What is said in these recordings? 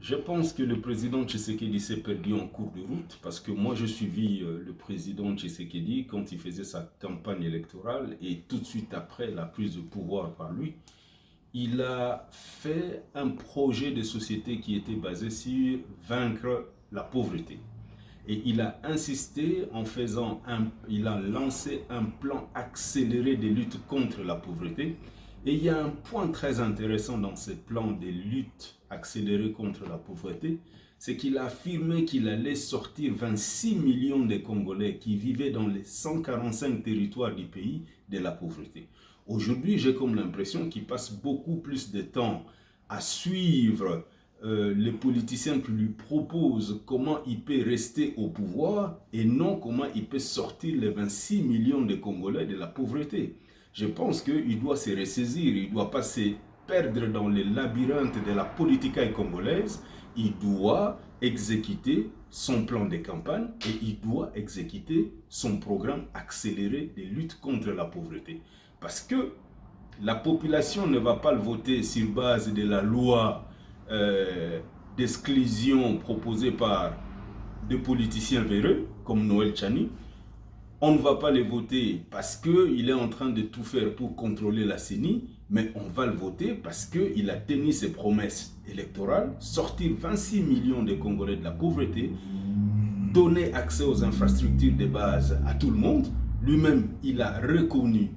Je pense que le président Tshisekedi s'est perdu en cours de route parce que moi je suivis le président Tshisekedi quand il faisait sa campagne électorale et tout de suite après la prise de pouvoir par lui, il a fait un projet de société qui était basé sur vaincre la pauvreté. Et il a insisté il a lancé un plan accéléré de lutte contre la pauvreté. Et il y a un point très intéressant dans ce plan de lutte accélérée contre la pauvreté, c'est qu'il a affirmé qu'il allait sortir 26 millions de Congolais qui vivaient dans les 145 territoires du pays de la pauvreté. Aujourd'hui, j'ai comme l'impression qu'il passe beaucoup plus de temps à suivre les politiciens qui lui proposent comment il peut rester au pouvoir et non comment il peut sortir les 26 millions de Congolais de la pauvreté. Je pense qu'il doit se ressaisir, il ne doit pas se perdre dans les labyrinthes de la politique congolaise, il doit exécuter son plan de campagne et il doit exécuter son programme accéléré de lutte contre la pauvreté. Parce que la population ne va pas le voter sur base de la loi d'exclusion proposée par des politiciens véreux comme Noël Tchani. On ne va pas le voter parce qu'il est en train de tout faire pour contrôler la CENI, mais on va le voter parce qu'il a tenu ses promesses électorales, sortir 26 millions de Congolais de la pauvreté, donner accès aux infrastructures de base à tout le monde. Lui-même, il a reconnu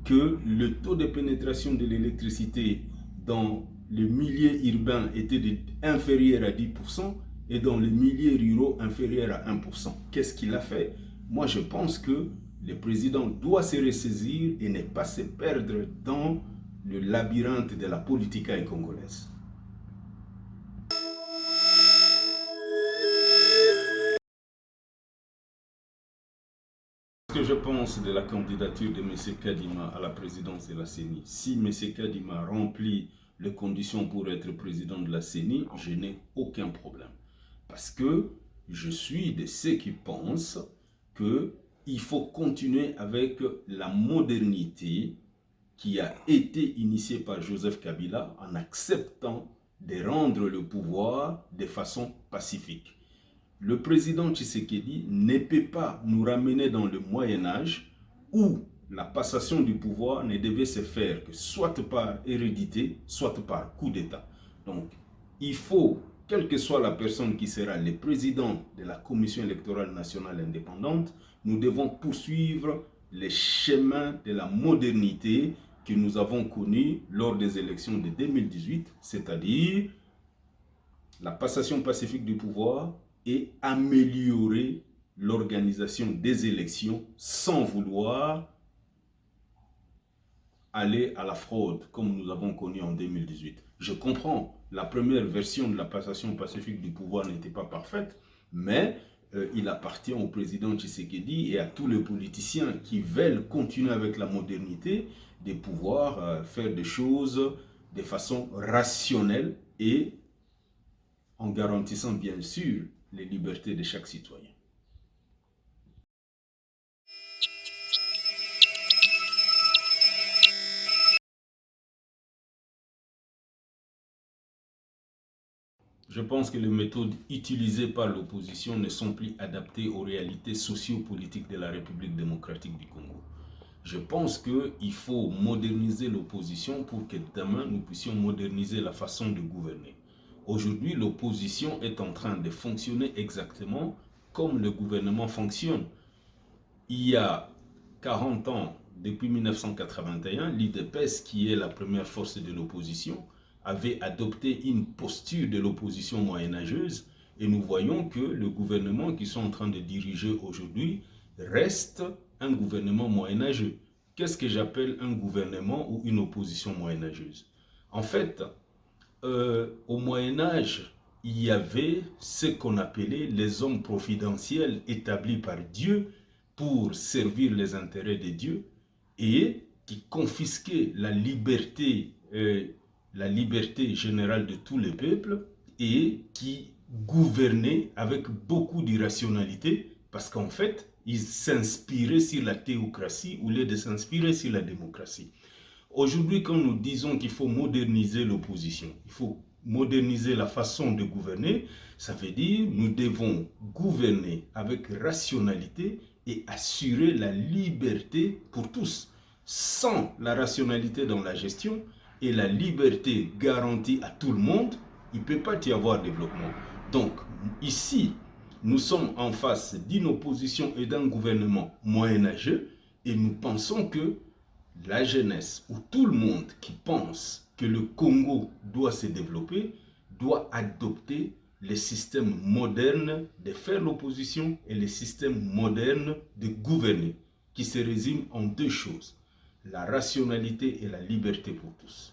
que le taux de pénétration de l'électricité dans le milieu urbain était inférieur à 10% et dans les milieux ruraux inférieur à 1%. Qu'est-ce qu'il a fait? Moi, je pense que le président doit se ressaisir et ne pas se perdre dans le labyrinthe de la politique congolaise. Ce que je pense de la candidature de M. Kadima à la présidence de la CENI, si M. Kadima remplit les conditions pour être président de la CENI, je n'ai aucun problème. Parce que je suis de ceux qui pensent qu'il faut continuer avec la modernité qui a été initiée par Joseph Kabila en acceptant de rendre le pouvoir de façon pacifique. Le président Tshisekedi ne peut pas nous ramener dans le Moyen-Âge où la passation du pouvoir ne devait se faire que soit par hérédité, soit par coup d'État. Donc, il faut, quelle que soit la personne qui sera le président de la Commission électorale nationale indépendante, nous devons poursuivre les chemins de la modernité que nous avons connus lors des élections de 2018, c'est-à-dire la passation pacifique du pouvoir et améliorer l'organisation des élections sans vouloir aller à la fraude comme nous avons connu en 2018. Je comprends, la première version de la passation pacifique du pouvoir n'était pas parfaite, mais il appartient au président Tshisekedi et à tous les politiciens qui veulent continuer avec la modernité de pouvoir faire des choses de façon rationnelle et en garantissant bien sûr les libertés de chaque citoyen. Je pense que les méthodes utilisées par l'opposition ne sont plus adaptées aux réalités sociopolitiques de la République démocratique du Congo. Je pense qu'il faut moderniser l'opposition pour que demain nous puissions moderniser la façon de gouverner. Aujourd'hui, l'opposition est en train de fonctionner exactement comme le gouvernement fonctionne. Il y a 40 ans, depuis 1981, l'UDPS, qui est la première force de l'opposition, avait adopté une posture de l'opposition moyenâgeuse et nous voyons que le gouvernement qu'ils sont en train de diriger aujourd'hui reste un gouvernement moyenâgeux. Qu'est-ce que j'appelle un gouvernement ou une opposition moyenâgeuse? En fait, au Moyen-Âge, il y avait ce qu'on appelait les hommes providentiels établis par Dieu pour servir les intérêts de Dieu et qui confisquaient la liberté générale de tous les peuples et qui gouvernaient avec beaucoup d'irrationalité parce qu'en fait, ils s'inspiraient sur la théocratie au lieu de s'inspirer sur la démocratie. Aujourd'hui, quand nous disons qu'il faut moderniser l'opposition, il faut moderniser la façon de gouverner, ça veut dire nous devons gouverner avec rationalité et assurer la liberté pour tous. Sans la rationalité dans la gestion et la liberté garantie à tout le monde, il ne peut pas y avoir développement. Donc, ici, nous sommes en face d'une opposition et d'un gouvernement moyenâgeux et nous pensons que la jeunesse ou tout le monde qui pense que le Congo doit se développer doit adopter les systèmes modernes de faire l'opposition et les systèmes modernes de gouverner qui se résument en deux choses, la rationalité et la liberté pour tous.